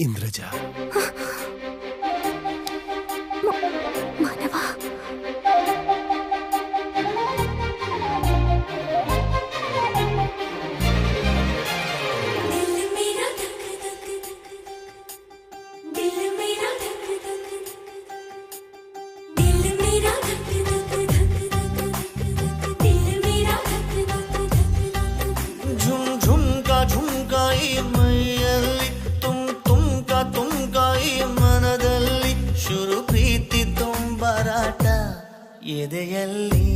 ಇಂದ್ರಜ. ಮಾನವ, ಎದೆಯಲ್ಲಿ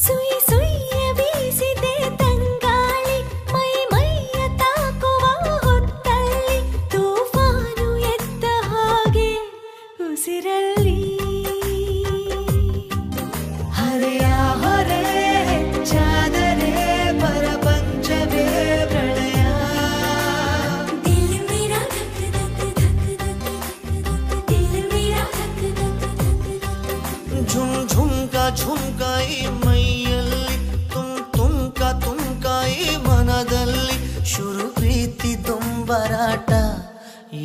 ಸುಯಿ ಸುಯ್ಯ ಬೀಸಿದೆ ತಂಗಾಳಿ, ಮೈ ಮೈಯ ತಾಕುವ ಹೊತ್ತಲ್ಲಿ ತೂಫಾನು ಎದ್ದ ಹಾಗೆ ಉಸಿರಲ್ಲಿ ಹರೆಯ ಹೊರೆ ಹೆಚ್ಚಾದರೆ ಪರಪಂಚವೇ ಪ್ರಳಯ. ಝುಮ್ ಝುಮ್ಕಾ ಝುಮ್ಕಾಯಿ ಮೈಯಲ್ಲಿ, ತುಮ್ಕಾಯಿ ಮನದಲ್ಲಿ, ಶುರು ಪ್ರೀತಿ ತುಂಬರಾಟ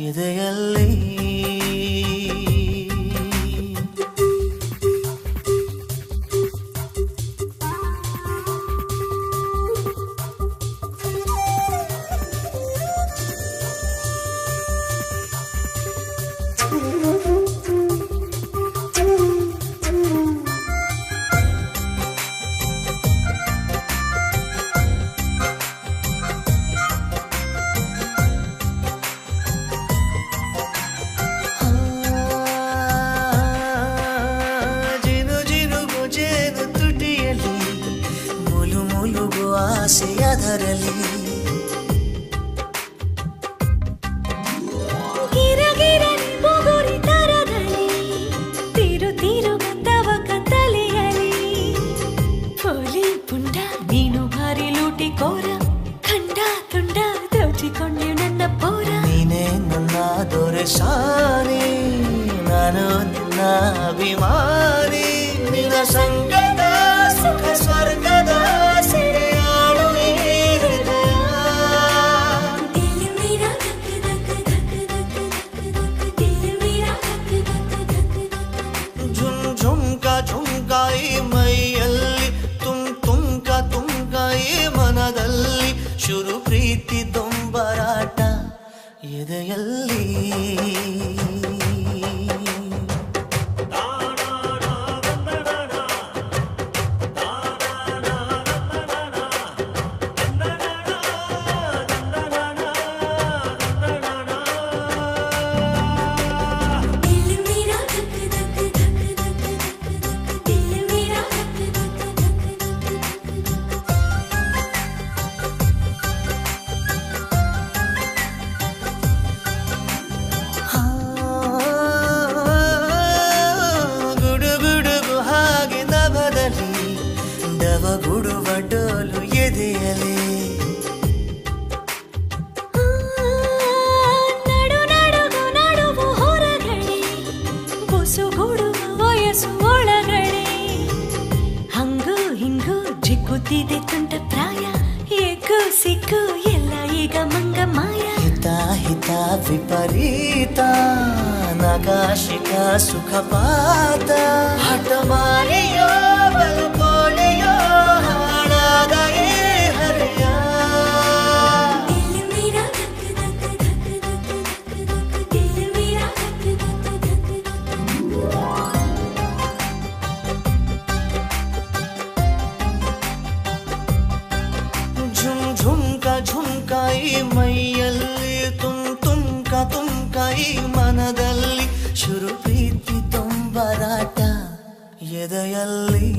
ಎದೆಯಲ್ಲಿ. ಆಸೆಯದರಲ್ಲಿ ಗಿರಗಿರಲಿ ಬುಗುರಿ ತರದಲ್ಲಿ, ತಿರು ತಿರು ಗಂಧವ ಕತ್ತಲೆಯಲಿ, ಪೋಲಿ ಪುಂಡ ನೀನು ಭಾರಿ ಲೂಟಿ ಕೋರ, ಖಂಡ ತುಂಡ ದೋಚಿಕೊಂಡೆ ನನ್ನ ಪೋರ. ನೀನೇ ನನ್ನ ದೊರೆ ಸಾರಿ, ನಾನು ನಿನ್ನ ಅಭಿಮಾನಿ, ನಿನ್ನ ಸಂಗದ ಸುಖ ಸ್ವರ್ಗದ ಸೆರೆಯಾಳು ಈ ಹೃದಯ. ಝುಮ್ ಝುಮ್ಕಾ ಝುಮ್ಕಾಯಿ ಮೈಯಲ್ಲಿ, ತುಮ್ಕಾಯಿ ಮನದಲ್ಲಿ, ಶುರು ಪ್ರೀತಿ ದೊಂಬರಾಟ ಎದೆಯಲ್ಲಿ. ಗುಡುವ ಡೋಲು ಎದೆಯಲಿ, ನಡು ನಡುಗು ನಡುವು ಹೊರಗಡೆ, ಬುಸುಗುಡುವ ವಯಸ್ಸು ಒಳಗಡೆ, ಹಂಗು ಹಿಂಗು ಜಿಕ್ಕುತ್ತಿದೆ ತುಂಟ ಪ್ರಾಯ, ಎಗ್ಗು ಸಿಕ್ಕು ಎಲ್ಲ ಈಗ ಮಂಗ ಮಾಯ. ಹಿತ ಹಿತ ವಿಪರೀತ ನಕಾಶಿಕ ಸುಖಪಾತ, ಹಠಮಾರಿಯೋ ಬಲಪೋಲೆಯೋ ಹಾಳಾದ ಈ ಹರೆಯ. ಝುಮ್ ಝುಮ್ಕಾ ಝುಮ್ಕಾಯಿ ಮೈಯಲ್ಲಿ, ತುಮ್ಕಾಯಿ ಮನದಲ್ಲಿ, ಶುರು ಪ್ರೀತಿ ತುಂಬರಾಟ ಎದೆಯಲ್ಲಿ.